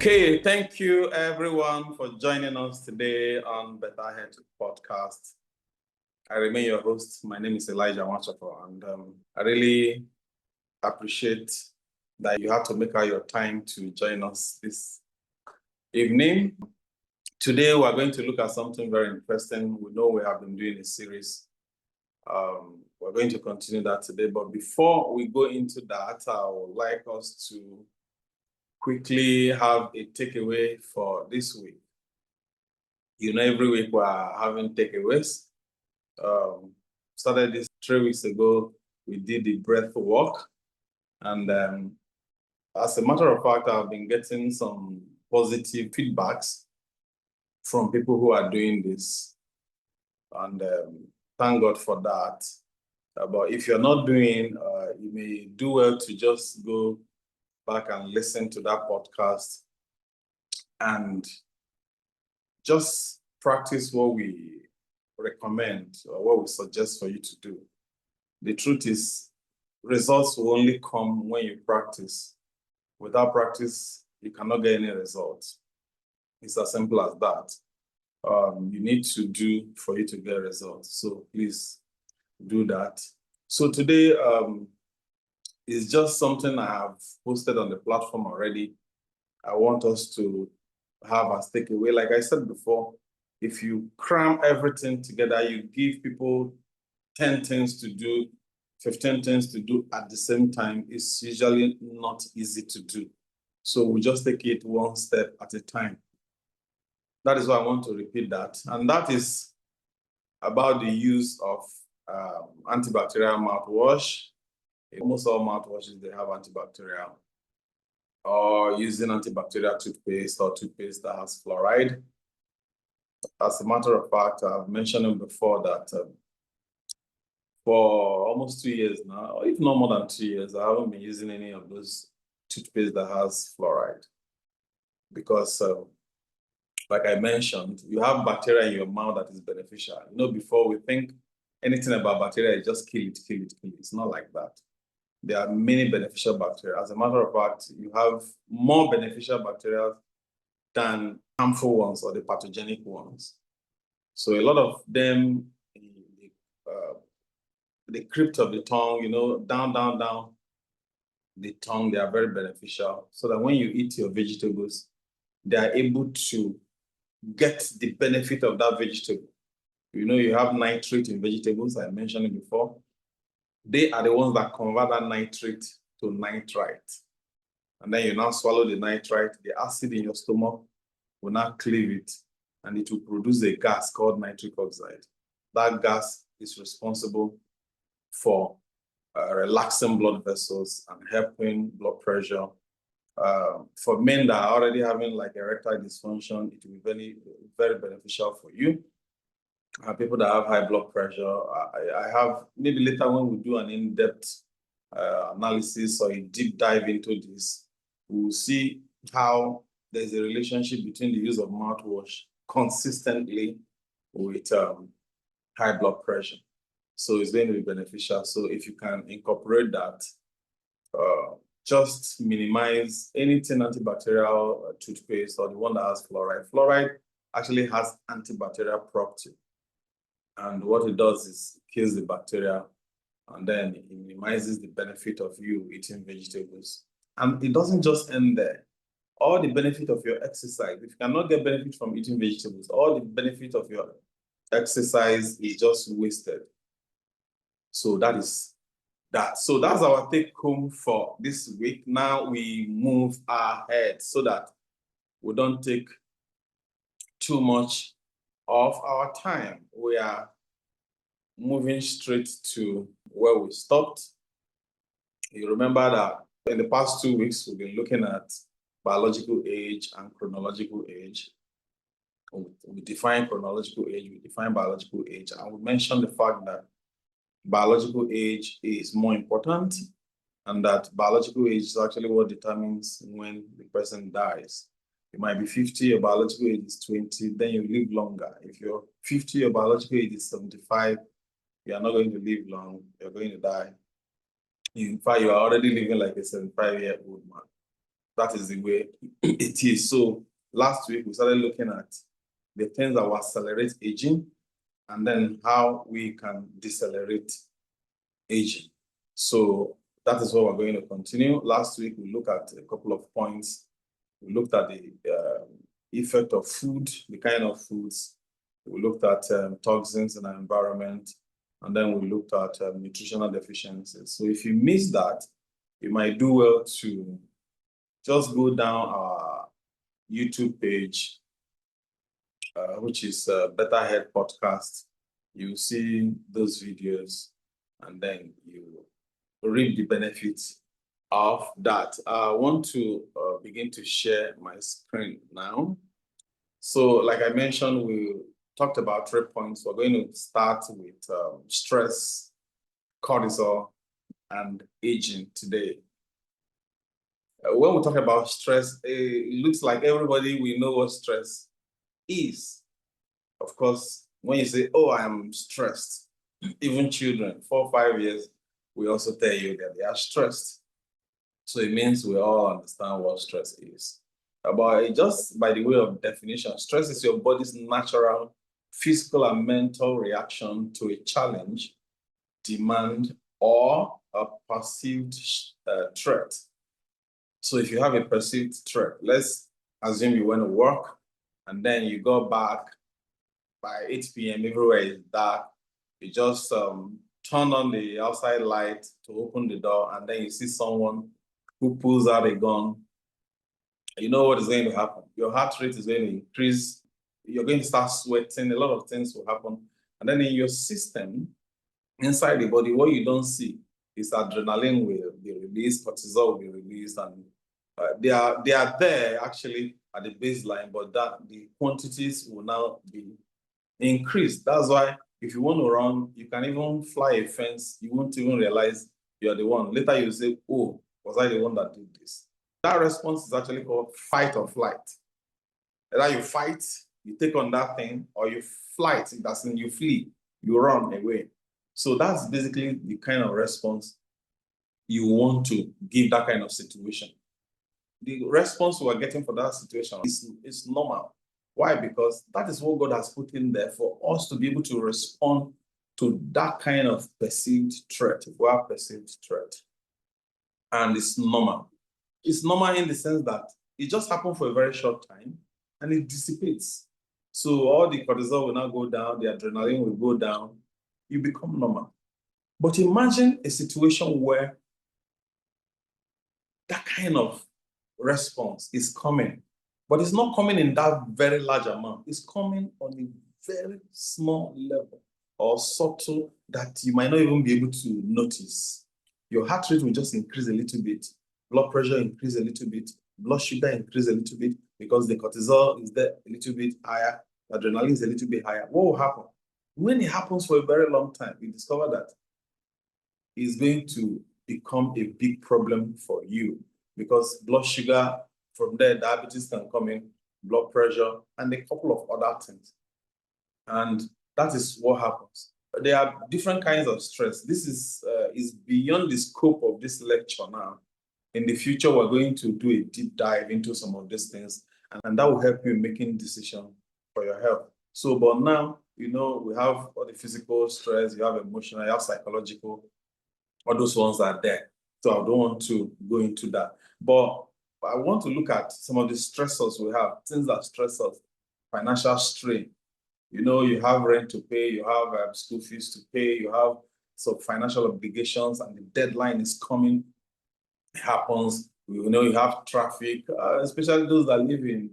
Okay, thank you everyone for joining us today on Better Head Podcast. I remain your host. My name is NWACHOKOR, and I really appreciate that you had to make out your time to join us this evening. Today, we're going to look at something very interesting. We know we have been doing a series. We're going to continue that today, but before we go into that, I would like us to quickly have a takeaway for this week. You know, every week we're having takeaways. Started this 3 weeks ago, we did the breath walk. And as a matter of fact, I've been getting some positive feedbacks from people who are doing this. And thank God for that. But if you're not doing, you may do well to just go back and listen to that podcast and just practice what we recommend or what we suggest for you to do. The truth is, results will only come when you practice. Without practice, you cannot get any results. It's as simple as that. You need to do for you to get results. So please do that. So today is just something I have posted on the platform already. I want us to have as takeaway. Like I said before, if you cram everything together, you give people 10 things to do, 15 things to do at the same time, it's usually not easy to do. So we just take it one step at a time. That is why I want to repeat that. And that is about the use of antibacterial mouthwash. Almost all mouthwashes, they have antibacterial. Or using antibacterial toothpaste or toothpaste that has fluoride. As a matter of fact, I've mentioned it before that for almost 2 years now, or if not more than 2 years, I haven't been using any of those toothpaste that has fluoride. Because like I mentioned, you have bacteria in your mouth that is beneficial. You know, before we think anything about bacteria is just kill it, kill it, kill it. It's not like that. There are many beneficial bacteria. As a matter of fact, you have more beneficial bacteria than harmful ones or the pathogenic ones. So a lot of them, the crypt of the tongue, you know, down the tongue, they are very beneficial. So that when you eat your vegetables, they are able to get the benefit of that vegetable. You know, you have nitrate in vegetables, I mentioned it before. They are the ones that convert that nitrate to nitrite. And then you now swallow the nitrite, the acid in your stomach will now cleave it, and it will produce a gas called nitric oxide. That gas is responsible for relaxing blood vessels and helping blood pressure. For men that are already having like erectile dysfunction, it will be very, very beneficial for you. People that have high blood pressure, I have, maybe later when we do an in-depth analysis or a deep dive into this, we'll see how there's a relationship between the use of mouthwash consistently with high blood pressure. So it's going to be beneficial. So if you can incorporate that, just minimize anything antibacterial toothpaste or the one that has fluoride. Fluoride actually has antibacterial property. And what it does is it kills the bacteria, and then it minimizes the benefit of you eating vegetables. And it doesn't just end there. All the benefit of your exercise, if you cannot get benefit from eating vegetables, all the benefit of your exercise is just wasted. So that is that. So that's our take home for this week. Now we move ahead so that we don't take too much of our time. We are moving straight to where we stopped. You remember that in the past 2 weeks, we've been looking at biological age and chronological age. We define chronological age, we define biological age, and we mentioned the fact that biological age is more important, and that biological age is actually what determines when the person dies. You might be 50, your biological age is 20, then you live longer. If you're 50, your biological age is 75, you are not going to live long, you're going to die. In fact, you are already living like a 75-year-old man. That is the way it is. So last week, we started looking at the things that will accelerate aging and then how we can decelerate aging. So that is what we're going to continue. Last week, we looked at a couple of points. We looked at the effect of food, the kind of foods. We looked at toxins in our environment, and then we looked at nutritional deficiencies. So if you missed that, you might do well to just go down our YouTube page, which is Better Head Podcast. You see those videos, and then you reap the benefits of that. I want to begin to share my screen now. So like I mentioned, we talked about 3 points. We're going to start with stress, cortisol, and aging today. When we talk about stress, it looks like everybody we know what stress is. Of course, when you say, oh, I am stressed, even children, 4 or 5 years, we also tell you that they are stressed. So it means we all understand what stress is. But just by the way of definition, stress is your body's natural physical and mental reaction to a challenge, demand, or a perceived threat. So if you have a perceived threat, let's assume you went to work and then you go back by 8 p.m. everywhere is dark. You just turn on the outside light to open the door, and then you see someone who pulls out a gun. You know what is going to happen. Your heart rate is going to increase. You're going to start sweating. A lot of things will happen. And then in your system, inside the body, what you don't see is adrenaline will be released, cortisol will be released, and they are there actually at the baseline, but that the quantities will now be increased. That's why if you want to run, you can even fly a fence. You won't even realize you're the one. Later you say, oh, was I the one that did this? That response is actually called fight or flight. Either you fight, you take on that thing, or you flight, that's when you flee, you run away. So that's basically the kind of response you want to give that kind of situation. The response we're getting for that situation is normal. Why? Because that is what God has put in there for us to be able to respond to that kind of perceived threat, if we have perceived threat. And it's normal. It's normal in the sense that it just happened for a very short time and it dissipates. So all the cortisol will now go down, the adrenaline will go down, you become normal. But imagine a situation where that kind of response is coming, but it's not coming in that very large amount. It's coming on a very small level or subtle that you might not even be able to notice. Your heart rate will just increase a little bit, blood pressure increase a little bit, blood sugar increase a little bit because the cortisol is there a little bit higher, adrenaline is a little bit higher. What will happen? When it happens for a very long time, we discover that it's going to become a big problem for you because blood sugar, from there, diabetes can come in, blood pressure, and a couple of other things. And that is what happens. There are different kinds of stress. This is beyond the scope of this lecture now. In the future, we're going to do a deep dive into some of these things, and that will help you in making decisions for your health. So, but now, you know, we have all the physical stress, you have emotional, you have psychological, all those ones are there. So I don't want to go into that. But I want to look at some of the stressors we have, things that stress us, financial strain. You know, you have rent to pay, you have school fees to pay, you have some financial obligations, and the deadline is coming. It happens. You know, you have traffic, especially those that live in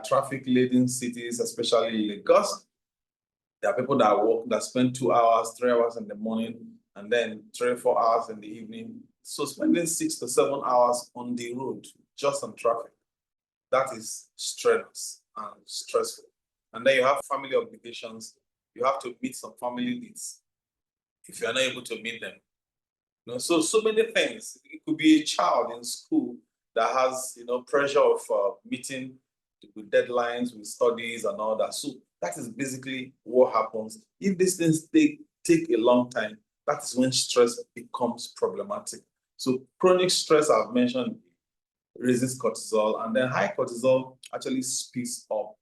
traffic-laden cities, especially Lagos. There are people that work, that spend 2 hours, 3 hours in the morning, and then 3 or 4 hours in the evening. So spending 6 to 7 hours on the road, just on traffic, that is strenuous and stressful. And then you have family obligations. You have to meet some family needs if you're not able to meet them. You know, so many things. It could be a child in school that has, you know, pressure of meeting with deadlines, with studies and all that. So that is basically what happens. If these things take a long time, that is when stress becomes problematic. So chronic stress, I've mentioned, raises cortisol, and then high cortisol actually speeds up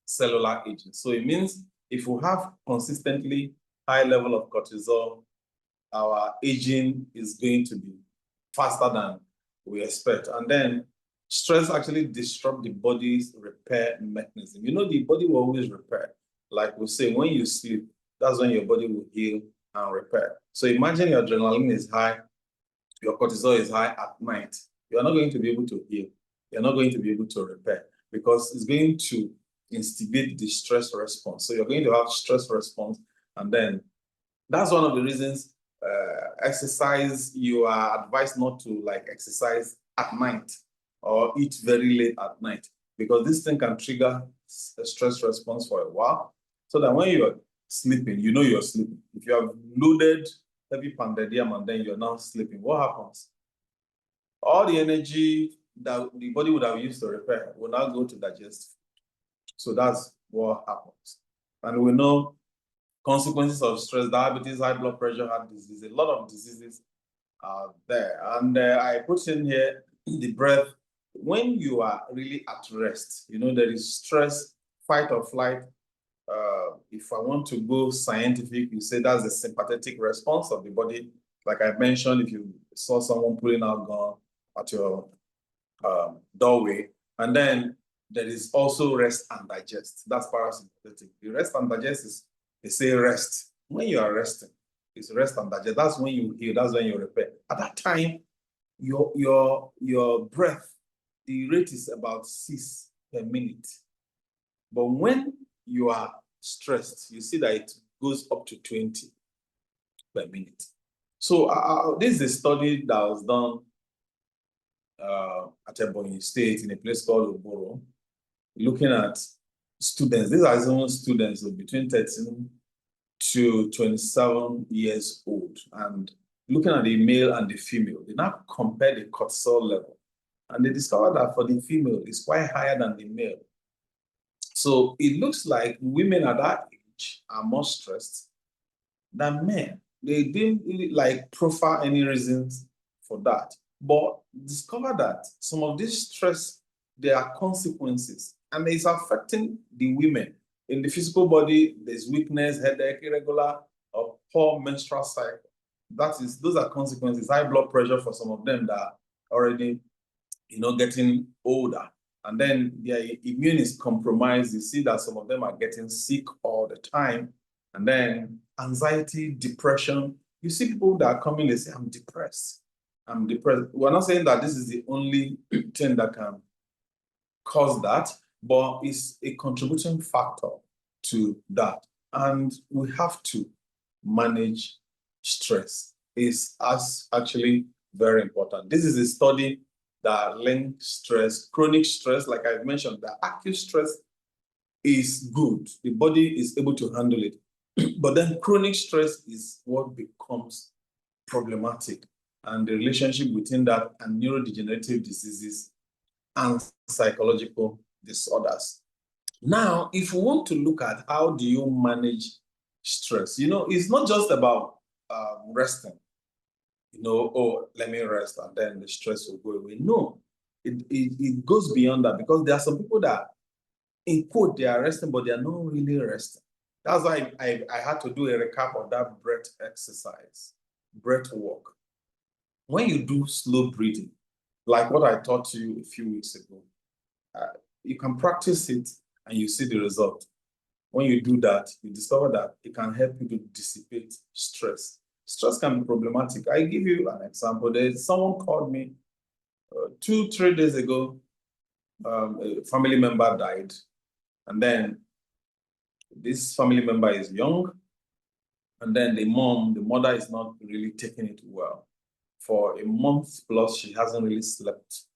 cellular aging. So it means if we have consistently high level of cortisol, our aging is going to be faster than we expect. And then stress actually disrupts the body's repair mechanism. You know, the body will always repair. Like we say, when you sleep, that's when your body will heal and repair. So imagine your adrenaline is high, your cortisol is high at night. You're not going to be able to heal. You're not going to be able to repair because it's going to instigate the stress response. So you're going to have stress response. And then that's one of the reasons exercise, you are advised not to like exercise at night or eat very late at night, because this thing can trigger a stress response for a while. So that when you're sleeping, you know you're sleeping. If you have loaded heavy pounded yam and then you're now sleeping, what happens? All the energy that the body would have used to repair will now go to digest. So that's what happens. And we know consequences of stress, diabetes, high blood pressure, heart disease, a lot of diseases are there. And I put in here the breath. When you are really at rest, you know, there is stress, fight or flight. If I want to go scientific, you say that's the sympathetic response of the body. Like I mentioned, if you saw someone pulling out gun at your doorway, and then there is also rest and digest. That's parasympathetic. The rest and digest is, they say rest. When you are resting, it's rest and digest. That's when you heal. That's when you repair. At that time, your breath, the rate is about 6 per minute. But when you are stressed, you see that it goes up to 20 per minute. So this is a study that was done at Ebonyi State in a place called Oboro, looking at students. These are some students between 13 to 27 years old, and looking at the male and the female. They now compare the cortisol level, and they discovered that for the female, it's quite higher than the male. So it looks like women at that age are more stressed than men. They didn't really like profile any reasons for that, but discover that some of this stress, there are consequences, and it's affecting the women. In the physical body, there's weakness, headache, irregular or poor menstrual cycle. Those are consequences. High blood pressure for some of them that are already, you know, getting older. And then their immune is compromised. You see that some of them are getting sick all the time. And then anxiety, depression. You see people that are coming, they say, I'm depressed. I'm depressed. We're not saying that this is the only thing that can cause that, but it's a contributing factor to that. And we have to manage stress. It's actually very important. This is a study that links stress, chronic stress, like I mentioned, the acute stress is good. The body is able to handle it. But then chronic stress is what becomes problematic, and the relationship between that and neurodegenerative diseases and psychological disorders. Now, if we want to look at how do you manage stress, you know, it's not just about resting. You know, oh, let me rest and then the stress will go away. No, it goes beyond that, because there are some people that, in quote, they are resting, but they are not really resting. That's why I had to do a recap of that breath exercise, breath work. When you do slow breathing, like what I taught you a few weeks ago, you can practice it and you see the result. When you do that, you discover that it can help you to dissipate stress. Stress can be problematic. I give you an example. There's someone called me 2-3 days ago. A family member died, and then this family member is young, and then the mother is not really taking it well. For a month plus, she hasn't really slept.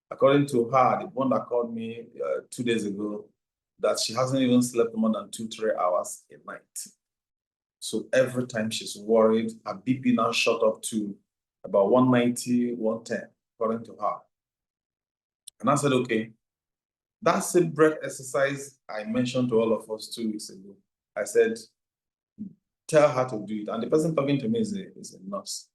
According to her, the one that called me 2 days ago, that she hasn't even slept more than 2-3 hours a night. So every time she's worried, her BP now shot up to about 190, 110, according to her. And I said, okay, that's a breath exercise I mentioned to all of us 2 weeks ago. I said, tell her to do it. And the person talking to me is a nurse.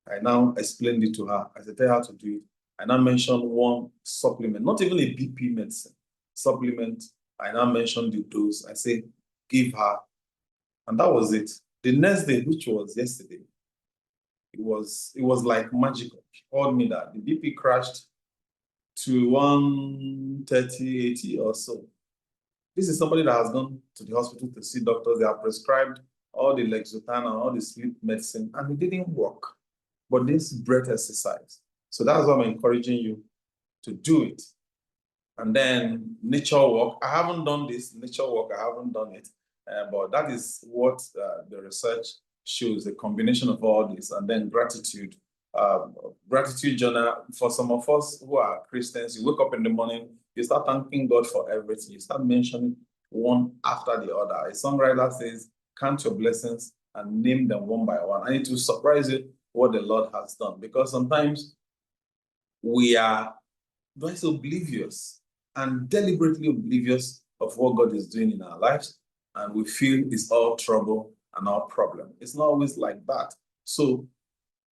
I now explained it to her. I said, tell her to do it. I now mentioned one supplement, not even a BP medicine, supplement. I now mentioned the dose. I say, give her. And that was it. The next day, which was yesterday, it was like magical. She called me that the BP crashed to 130, 80 or so. This is somebody that has gone to the hospital to see doctors. They have prescribed all the Lexotan and all the sleep medicine, and it didn't work. But this breath exercise. So that's why I'm encouraging you to do it. And then nature walk. I haven't done this nature walk. I haven't done it, but that is what the research shows: a combination of all this, and then gratitude. Gratitude journal. For some of us who are Christians, you wake up in the morning, you start thanking God for everything. You start mentioning one after the other. A songwriter says, "Count your blessings and name them one by one." And it will surprise you what the Lord has done, because sometimes we are just oblivious and deliberately oblivious of what God is doing in our lives, and we feel it's all trouble and all problem. It's not always like that. So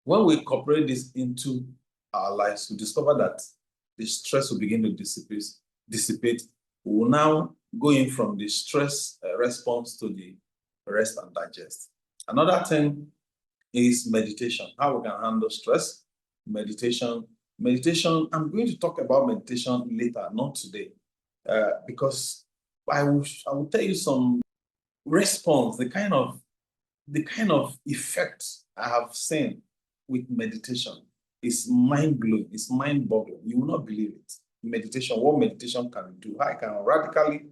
when we incorporate this into our lives, we discover that the stress will begin to dissipate. We will now go in from the stress response to the rest and digest. Another thing is meditation, how we can handle stress. Meditation, I'm going to talk about meditation later, not today, because I will tell you some response, the kind of effect I have seen with meditation is mind-blowing, it's mind-boggling. You will not believe it. Meditation, what meditation can do, how it can radically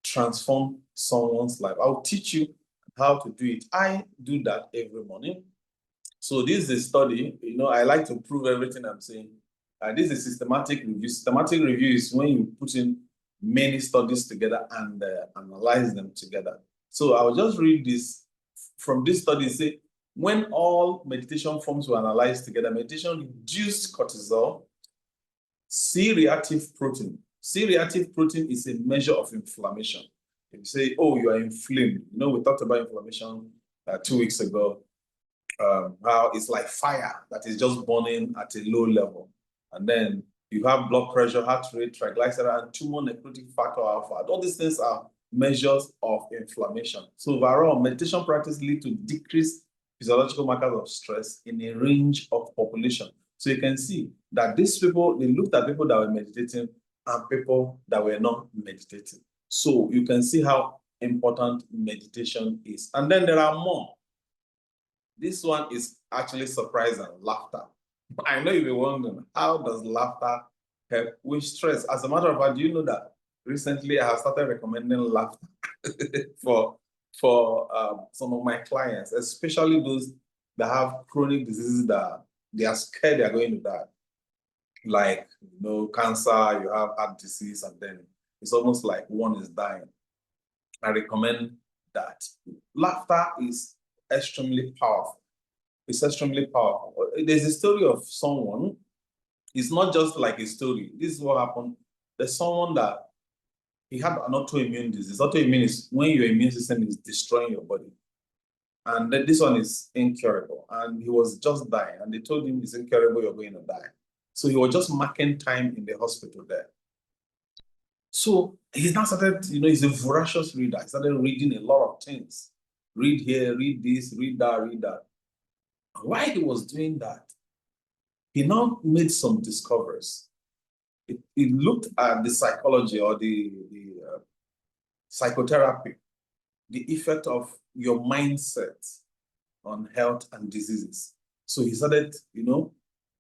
transform someone's life. I'll teach you how to do it. I do that every morning. So this is a study. I like to prove everything I'm saying. This is systematic review. Systematic review is when you put in many studies together and analyze them together. So I'll just read this from this study. Say, when all meditation forms were analyzed together, meditation reduced cortisol, C-reactive protein. C-reactive protein is a measure of inflammation. If you say, oh, you are inflamed, we talked about inflammation 2 weeks ago, how it's like fire that is just burning at a low level. And then you have blood pressure, heart rate, triglyceride, and tumor necrotic factor alpha. All these things are measures of inflammation. So overall, meditation practice leads to decreased physiological markers of stress in a range of population. So you can see that these people, they looked at people that were meditating and people that were not meditating. So you can see how important meditation is. And then there are more. This one is actually surprising, laughter. I know you'll be wondering, how does laughter help with stress? As a matter of fact, do you know that recently I have started recommending laughter for some of my clients, especially those that have chronic diseases that they are scared they are going to die. Like, cancer, you have heart disease, and then it's almost like one is dying. I recommend that. Laughter is extremely powerful. It's extremely powerful. There's a story of someone. It's not just like a story. This is what happened. There's someone that he had an autoimmune disease. Autoimmune is when your immune system is destroying your body. And then this one is incurable. And he was just dying. And they told him it's incurable, you're going to die. So he was just marking time in the hospital there. So he's now started, he's a voracious reader. He started reading a lot of things. Read here, read this, read that, read that. And while he was doing that, he now made some discoveries. It looked at the psychology or the psychotherapy, the effect of your mindset on health and diseases. So he started,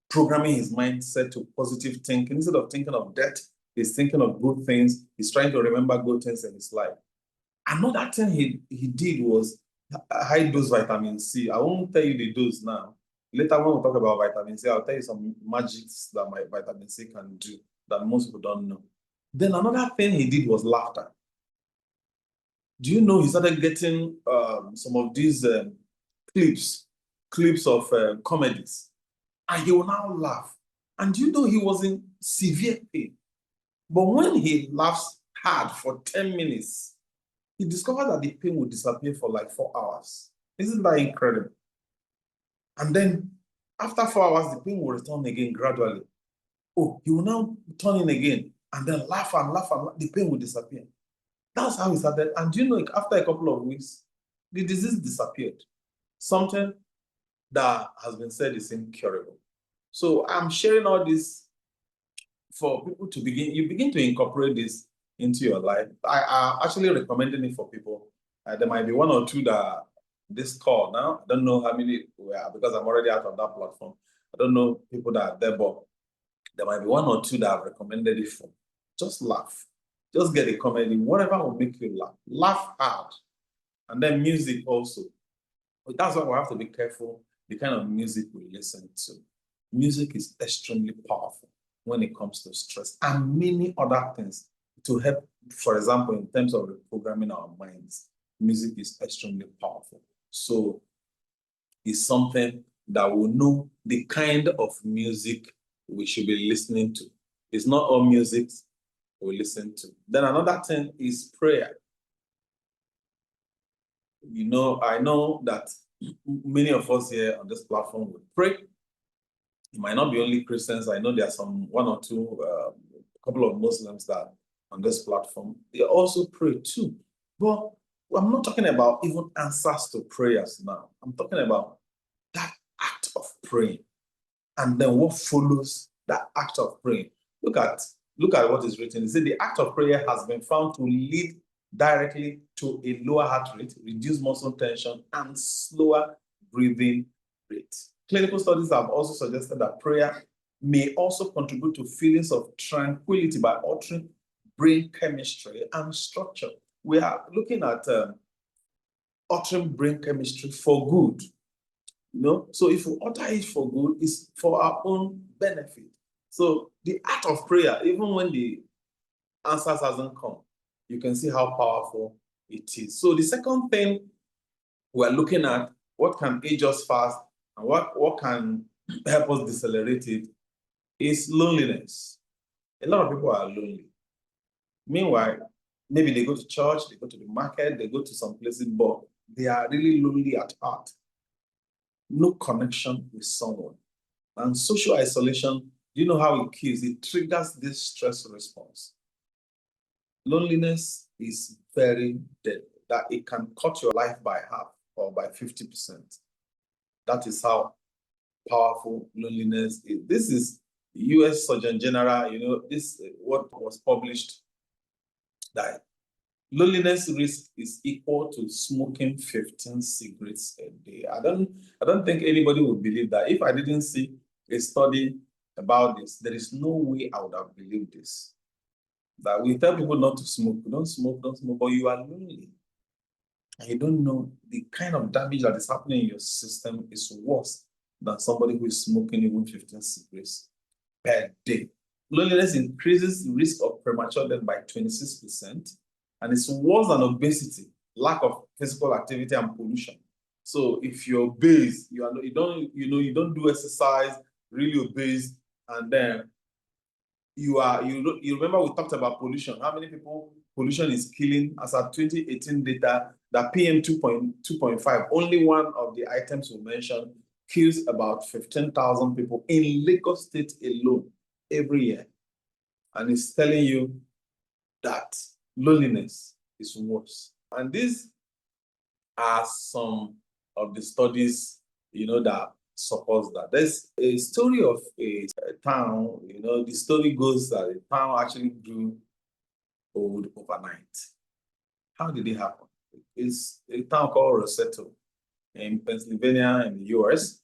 programming his mindset to positive thinking. Instead of thinking of death, he's thinking of good things. He's trying to remember good things in his life. Another thing he did was high dose vitamin C. I won't tell you the dose now. Later when we talk about vitamin C, I'll tell you some magics that my vitamin C can do that most people don't know. Then another thing he did was laughter. Do you know he started getting some of these clips of comedies, and he will now laugh. And you know he was in severe pain. But when he laughs hard for 10 minutes, he discovered that the pain would disappear for like 4 hours. Isn't that incredible? And then after 4 hours, the pain will return again gradually. Oh, you will now turn in again and then laugh and laugh and laugh. The pain will disappear. That's how it started. And do you know, after a couple of weeks, the disease disappeared. Something that has been said is incurable. So I'm sharing all this for people to begin to incorporate this into your life. I actually recommending it for people. There might be one or two that this call now. I don't know how many we are because I'm already out of that platform. I don't know people that are there, but there might be one or two that I've recommended it for. Just laugh. Just get a comedy, whatever will make you laugh. Laugh hard. And then music also. But that's why we have to be careful the kind of music we listen to. Music is extremely powerful when it comes to stress and many other things to help, for example, in terms of reprogramming our minds. Music is extremely powerful. So it's something that we know the kind of music we should be listening to. It's not all music we listen to. Then another thing is prayer. You know, I know that many of us here on this platform will pray. It might not be only Christians. I know there are one or two, couple of Muslims that on this platform, they also pray too. But I'm not talking about even answers to prayers now. I'm talking about that act of praying and then what follows that act of praying. Look at what is written. It says the act of prayer has been found to lead directly to a lower heart rate, reduced muscle tension, and slower breathing rate. Clinical studies have also suggested that prayer may also contribute to feelings of tranquility by altering brain chemistry and structure. We are looking at altering brain chemistry for good. You know, so if we alter it for good, it's for our own benefit. So the act of prayer, even when the answers hasn't come, you can see how powerful it is. So the second thing we're looking at, what can age us fast and what can help us decelerate it, is loneliness. A lot of people are lonely. Meanwhile, maybe they go to church, they go to the market, they go to some places, but they are really lonely at heart. No connection with someone. And social isolation, you know how it kills? It triggers this stress response. Loneliness is very deadly, that it can cut your life by half or by 50%. That is how powerful loneliness is. This is US Surgeon General, you know, this what was published, that loneliness risk is equal to smoking 15 cigarettes a day. I don't think anybody would believe that. If I didn't see a study about this, there is no way I would have believed this. That we tell people not to smoke, don't smoke, but you are lonely. And you don't know the kind of damage that is happening in your system is worse than somebody who is smoking even 15 cigarettes per day. Loneliness increases the risk of premature death by 26%, and it's worse than obesity, lack of physical activity and pollution. So if you're obese, you don't do exercise, really obese, and then you remember we talked about pollution. How many people pollution is killing? As of 2018 data, that PM 2.5, only one of the items we mentioned, kills about 15,000 people in Lagos State alone every year. And it's telling you that loneliness is worse. And these are some of the studies, that supports that. There's a story of a town, the story goes that the town actually grew old overnight. How did it happen? It's a town called Roseto in Pennsylvania in the US.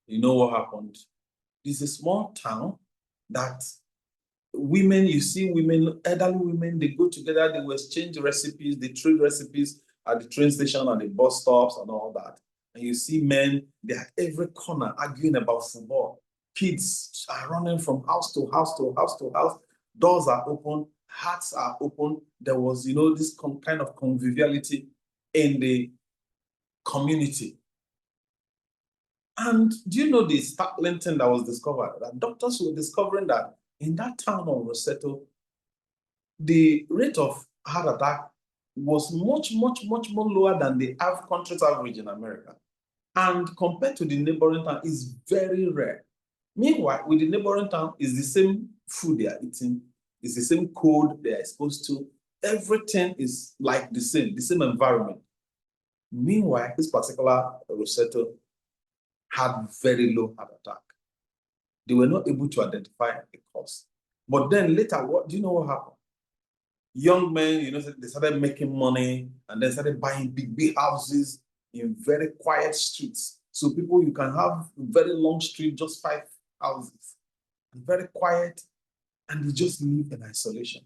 You know what happened? It's a small town that women, you see women, elderly women, they go together, they will exchange recipes, they trade recipes at the train station and the bus stops and all that. And you see men, they're at every corner arguing about football. Kids are running from house to house to house to house. Doors are open, hearts are open. There was, this kind of conviviality in the community. And do you know the startling thing that was discovered? That doctors were discovering that in that town of Roseto, the rate of heart attack was much, much, much more lower than the country's average in America. And compared to the neighboring town, is very rare. Meanwhile, with the neighboring town, it's the same food they are eating, it's the same code they are exposed to. Everything is like the same environment. Meanwhile, this particular Rosetto had very low heart attack. They were not able to identify the cause. But then later, what do you know what happened? Young men, you know, they started making money and then started buying big houses in very quiet streets. So people, you can have a very long street, just 5 houses, and very quiet, and they just live in isolation.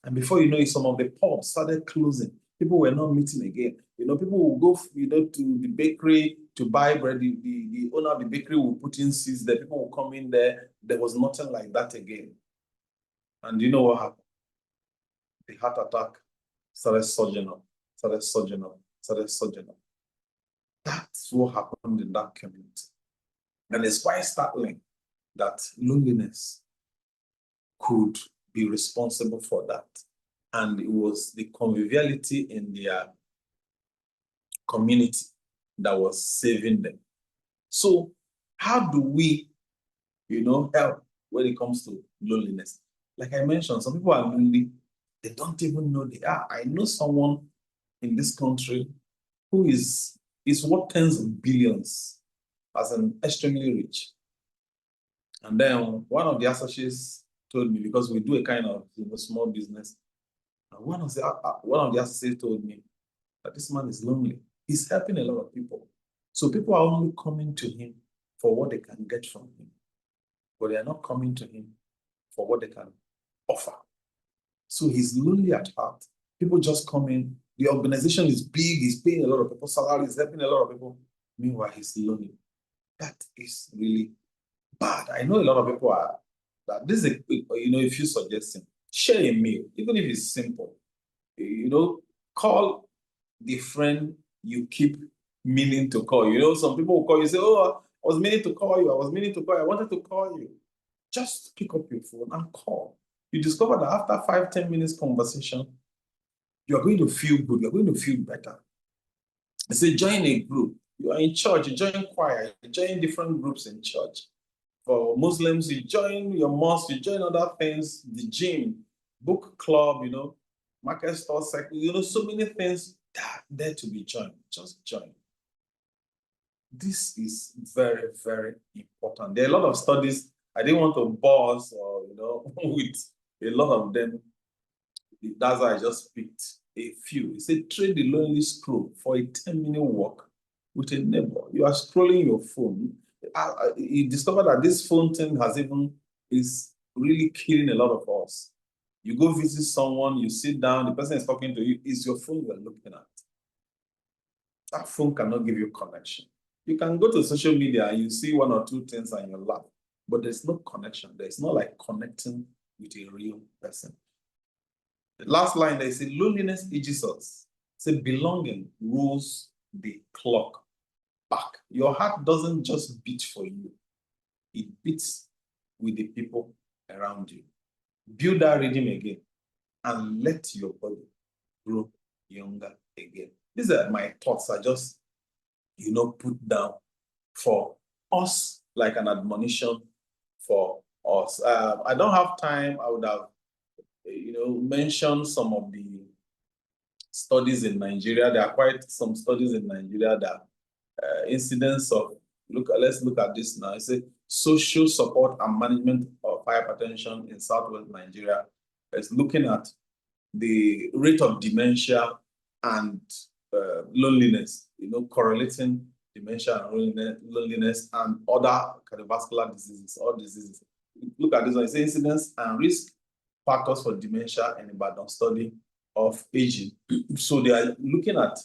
And before you know it, some of the pubs started closing. People were not meeting again. You know, people will go, you know, to the bakery to buy bread. The owner of the bakery will put in seats there. People will come in there. There was nothing like that again. And you know what happened? The heart attack started surging up, started surging up, started surging up. That's what happened in that community. And it's quite startling that loneliness could be responsible for that. And it was the conviviality in their community that was saving them. So how do we, you know, help when it comes to loneliness? Like I mentioned, some people are lonely. They don't even know they are. I know someone in this country who is worth tens of billions as an extremely rich. And then one of the associates told me, because we do a kind of, you know, small business, and one of the associates told me that this man is lonely. He's helping a lot of people. So people are only coming to him for what they can get from him, but they are not coming to him for what they can offer. So he's lonely at heart. People just come in. The organization is big. He's paying a lot of people salaries, helping a lot of people. Meanwhile, he's lonely. That is really bad. I know a lot of people are that. This is you know, if you're suggesting, share a meal, even if it's simple. You know, call the friend you keep meaning to call. You know, some people will call you, say, "Oh, I was meaning to call you. I was meaning to call you. I wanted to call you." Just pick up your phone and call. You discover that after 5-10 minutes conversation, you're going to feel good. You're going to feel better. I say, join a group. You are in church, you join choir, you join different groups in church. For Muslims, you join your mosque, you join other things, the gym, book club, you know, market store cycle, you know, so many things that are there to be joined. Just join. This is very, very important. There are a lot of studies. I didn't want to bore us or, you know, with a lot of them. That's why I just picked a few. It said, trade the lonely scroll for a 10-minute walk with a neighbor. You are scrolling your phone. You discover that this phone thing is really killing a lot of us. You go visit someone, you sit down, the person is talking to you, it's your phone you're looking at. That phone cannot give you connection. You can go to social media and you see 1 or 2 things and you laugh, but there's no connection. There's not like connecting with a real person. The last line, they say, loneliness ages us. Say, belonging rules the clock back. Your heart doesn't just beat for you. It beats with the people around you. Build that rhythm again and let your body grow younger again. These are my thoughts. I just, you know, put down for us, like an admonition for us. I don't have time. I would have, you know, mentioned some of the studies in Nigeria. There are quite some studies in Nigeria that incidence of, let's look at this now. It's a social support and management of hypertension in Southwest Nigeria. It's looking at the rate of dementia and loneliness, you know, correlating dementia and loneliness and other cardiovascular diseases or diseases. Look at this one. It's incidence and risk factors for dementia in Ibadan study of aging. So they are looking at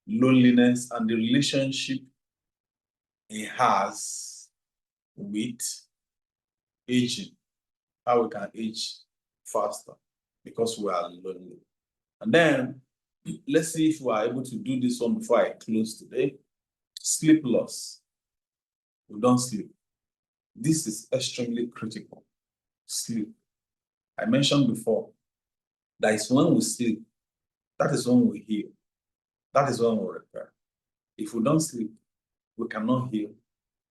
loneliness and the relationship it has with aging, how we can age faster because we are lonely. And then let's see if we are able to do this one before I close today. Sleep loss. We don't sleep. This is extremely critical. Sleep. I mentioned before that is when we sleep, that is when we heal. That is when we repair. If we don't sleep, we cannot heal,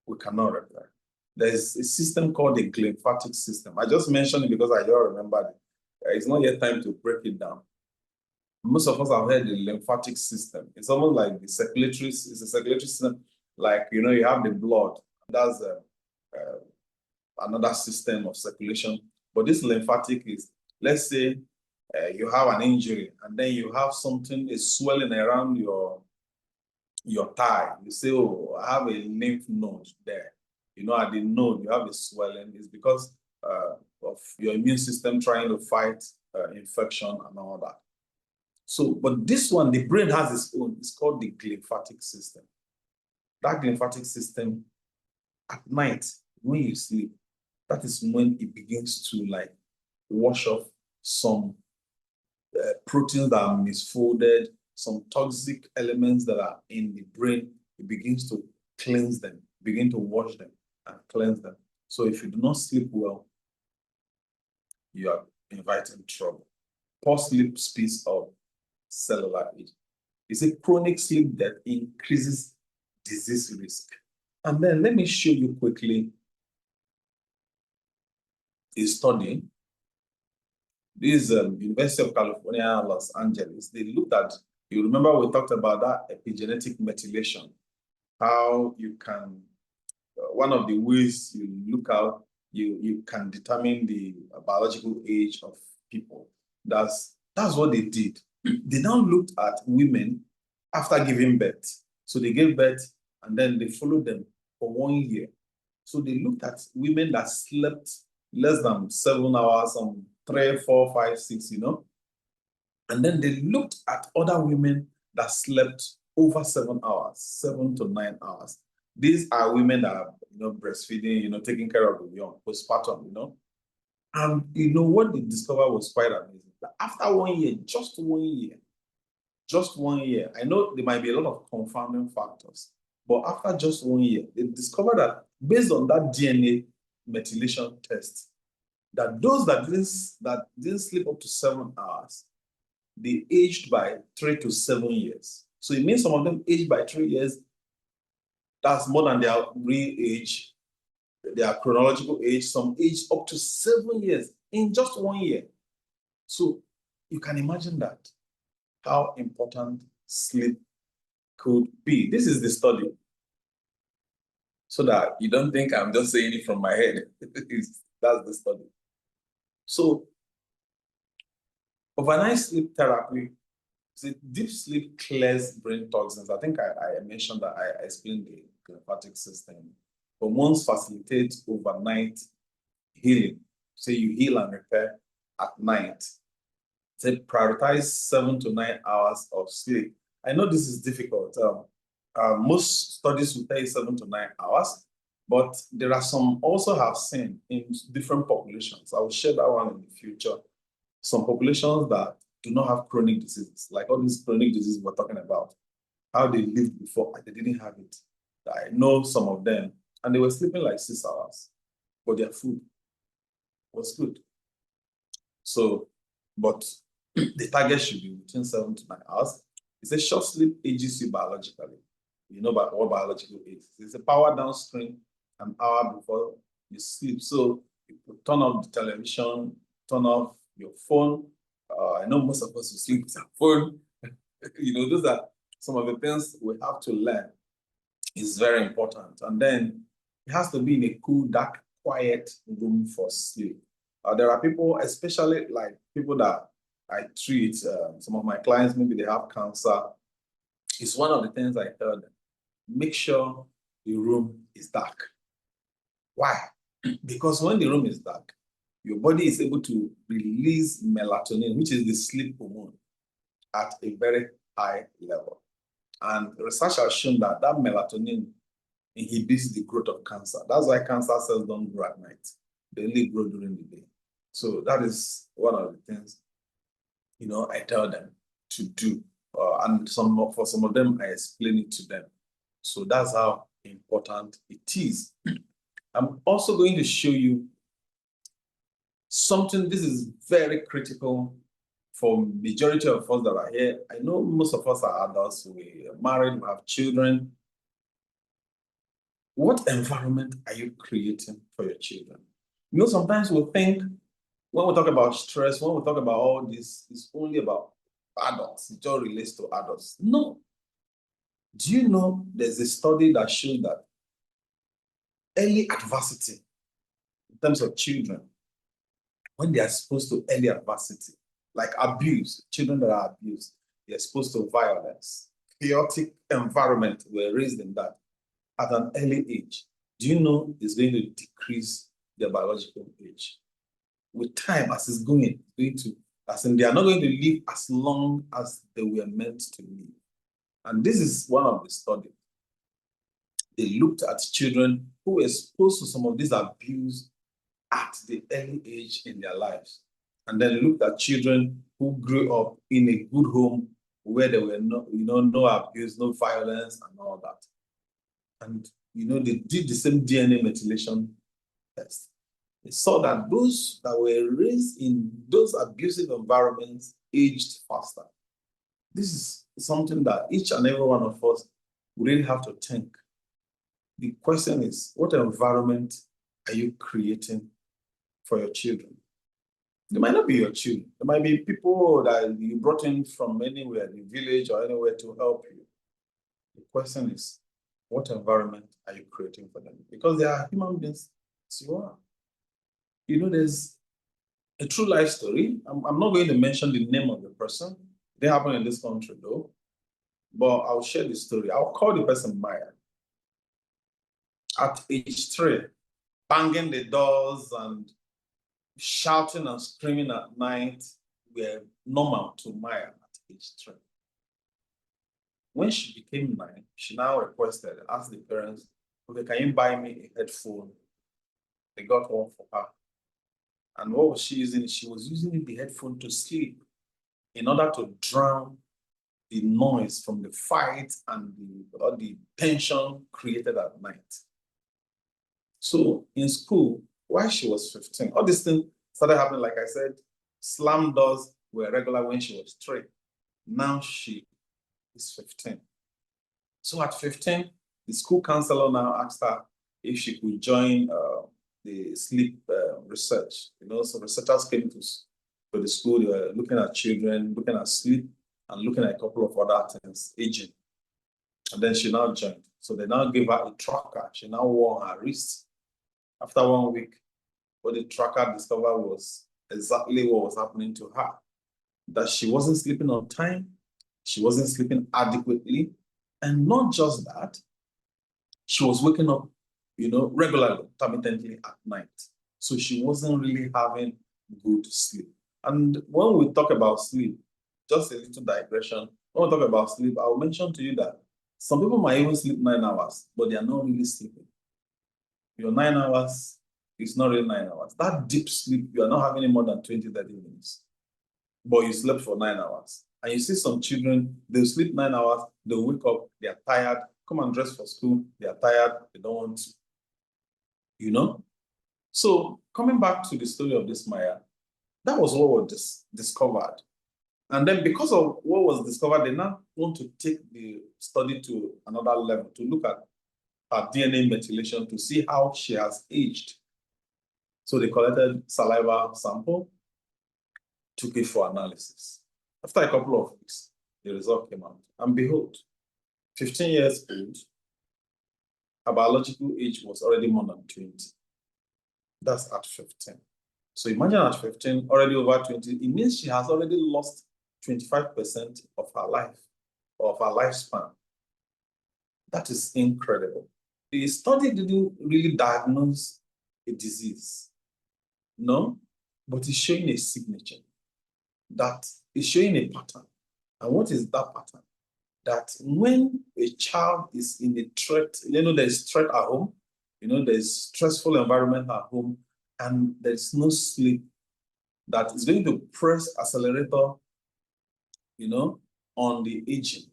we cannot repair. There's a system called the glymphatic system. I just mentioned it because I don't remember it. It's not yet time to break it down. Most of us have heard the lymphatic system. It's almost like the circulatory, it's a circulatory system. Like, you know, you have the blood. That's another system of circulation. But this lymphatic is, let's say you have an injury and then you have something is swelling around your thigh. You say, oh, I have a lymph node there. You know, at the node, you have a swelling. It's because of your immune system trying to fight infection and all that. So, but this one, the brain has its own. It's called the glymphatic system. That glymphatic system, at night, when you sleep, that is when it begins to like wash off some proteins that are misfolded, some toxic elements that are in the brain. It begins to cleanse them, begin to wash them and cleanse them. So if you do not sleep well, you are inviting trouble. Poor sleep speeds of cellular age. It's a chronic sleep that increases disease risk. And then let me show you quickly a study. This University of California, Los Angeles, they looked at, you remember we talked about that epigenetic methylation, how you can, one of the ways you look out, you can determine the biological age of people. That's what they did. They now looked at women after giving birth. So they gave birth and then they followed them for 1 year. So they looked at women that slept less than 7 hours, 3, 4, 5, 6, you know. And then they looked at other women that slept over 7 hours, 7 to 9 hours. These are women that are, you know, breastfeeding, you know, taking care of the young, postpartum, you know. And you know what they discovered was quite amazing. That after 1 year, just 1 year, I know there might be a lot of confounding factors, but after just 1 year, they discovered that based on that DNA methylation test, that those that didn't sleep up to 7 hours, they aged by 3 to 7 years. So it means some of them aged by 3 years. That's more than their real age, their chronological age. Some aged up to 7 years in just 1 year. So you can imagine that, how important sleep could be. This is the study. So that you don't think I'm just saying it from my head. That's the study. So overnight sleep therapy, deep sleep clears brain toxins. I think I mentioned that, I explained the lymphatic system. Hormones facilitate overnight healing. So you heal and repair at night. So prioritize 7 to 9 hours of sleep. I know this is difficult. Most studies will tell you 7 to 9 hours, but there are some also have seen in different populations. I will share that one in the future. Some populations that do not have chronic diseases, like all these chronic diseases we're talking about, how they lived before and they didn't have it. I know some of them, and they were sleeping like 6 hours, but their food was good. So, but the target should be between 7 to 9 hours. It's a short sleep ages you biologically. You know about what biological age is. It's a power downstream an hour before you sleep. So you turn off the television, turn off your phone. I know most of us will sleep with our phone. You know, those are some of the things we have to learn. It's very important. And then it has to be in a cool, dark, quiet room for sleep. There are people, especially like people that I treat, some of my clients, maybe they have cancer. It's one of the things I tell them. Make sure the room is dark. Why? Because when the room is dark, your body is able to release melatonin, which is the sleep hormone, at a very high level. And research has shown that that melatonin inhibits the growth of cancer. That's why cancer cells don't grow at night. They only grow during the day. So that is one of the things, you know, I tell them to do. And for some of them, I explain it to them. So that's how important it is. I'm also going to show you something. This is very critical for majority of us that are here. I know most of us are adults, we are married, we have children. What environment are you creating for your children? You know, sometimes we think when we talk about stress, when we talk about all this, it's only about adults. It all relates to adults. No. Do you know there's a study that shows that early adversity in terms of children, when they are exposed to early adversity, like abuse, children that are abused, they're exposed to violence, chaotic environment were raised in that at an early age. Do you know it's going to decrease their biological age? With time, as it's going to, as in they are not going to live as long as they were meant to live. And this is one of the studies. They looked at children who were exposed to some of this abuse at the early age in their lives, and then looked at children who grew up in a good home where there were no abuse, no violence, and all that. And they did the same DNA methylation test. They saw that those that were raised in those abusive environments aged faster. This is something that each and every one of us really have to think. The question is, what environment are you creating for your children? They might not be your children. There might be people that you brought in from anywhere, the village or anywhere to help you. The question is, what environment are you creating for them? Because they are human beings as you are. There's a true life story. I'm not going to mention the name of the person. It didn't happen in this country though. But I'll share the story. I'll call the person Maya. At age 3, banging the doors and shouting and screaming at night were normal to Maya at age 3. When she became 9, she now requested, asked the parents, okay, can you buy me a headphone? They got one for her. And what was she using? She was using the headphone to sleep in order to drown the noise from the fight and the tension created at night. So in school, while she was 15, all these things started happening, like I said, slam doors were regular when she was 3. Now she is 15. So at 15, the school counselor now asked her if she could join the sleep research. So researchers came to the school, they were looking at children, looking at sleep, and looking at a couple of other things, aging. And then she now joined. So they now gave her a tracker. She now wore her wrist. After 1 week, what the tracker discovered was exactly what was happening to her. That she wasn't sleeping on time, she wasn't sleeping adequately, and not just that, she was waking up, regularly, intermittently at night. So she wasn't really having good sleep. And when we talk about sleep, just a little digression, when we talk about sleep, I'll mention to you that some people might even sleep 9 hours, but they are not really sleeping. Your 9 hours is not really 9 hours. That deep sleep, you are not having any more than 20, 30 minutes. But you slept for 9 hours. And you see some children, they'll sleep 9 hours, they'll wake up, they are tired, come and dress for school, they are tired, they don't want to, So coming back to the story of this Maya, that was what was discovered. And then because of what was discovered, they now want to take the study to another level, to look at her DNA methylation to see how she has aged. So they collected saliva sample, took it for analysis. After a couple of weeks, the result came out. And behold, 15 years old, her biological age was already more than 20. That's at 15. So imagine at 15, already over 20, it means she has already lost 25% of her life, of her lifespan. That is incredible. The study didn't really diagnose a disease, no, but it's showing a signature. That is showing a pattern. And what is that pattern? That when a child is in a threat, there's threat at home, there's stressful environment at home, and there's no sleep, that is going to press accelerator, on the aging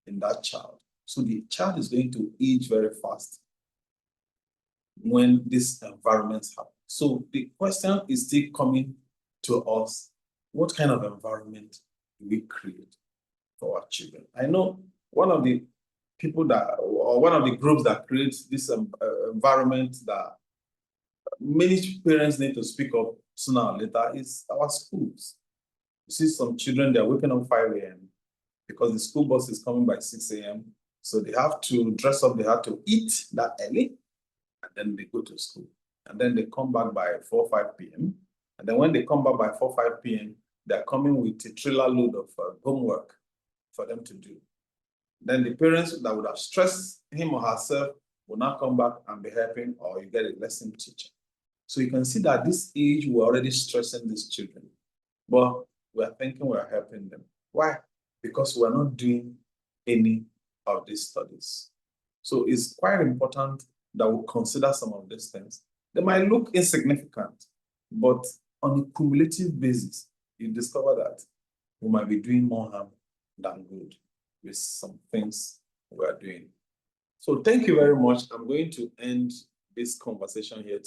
in that child. So the child is going to age very fast when these environments happen. So the question is still coming to us, what kind of environment do we create for our children? I know one of the people that, or one of the groups that creates this environment that many parents need to speak up sooner or later is our schools. You see some children, they're waking up 5 a.m. because the school bus is coming by 6 a.m. So they have to dress up, they have to eat that early, and then they go to school. And then they come back by 4, 5 p.m. And then when they come back by 4, 5 p.m., they're coming with a trailer load of homework for them to do. Then the parents that would have stressed him or herself will now come back and be helping, or you get a lesson teacher. So you can see that this age, we're already stressing these children, but we're thinking we're helping them. Why? Because we're not doing any of these studies. So it's quite important that we consider some of these things. They might look insignificant, but on a cumulative basis, you discover that we might be doing more harm than good with some things we are doing. So thank you very much. I'm going to end this conversation here.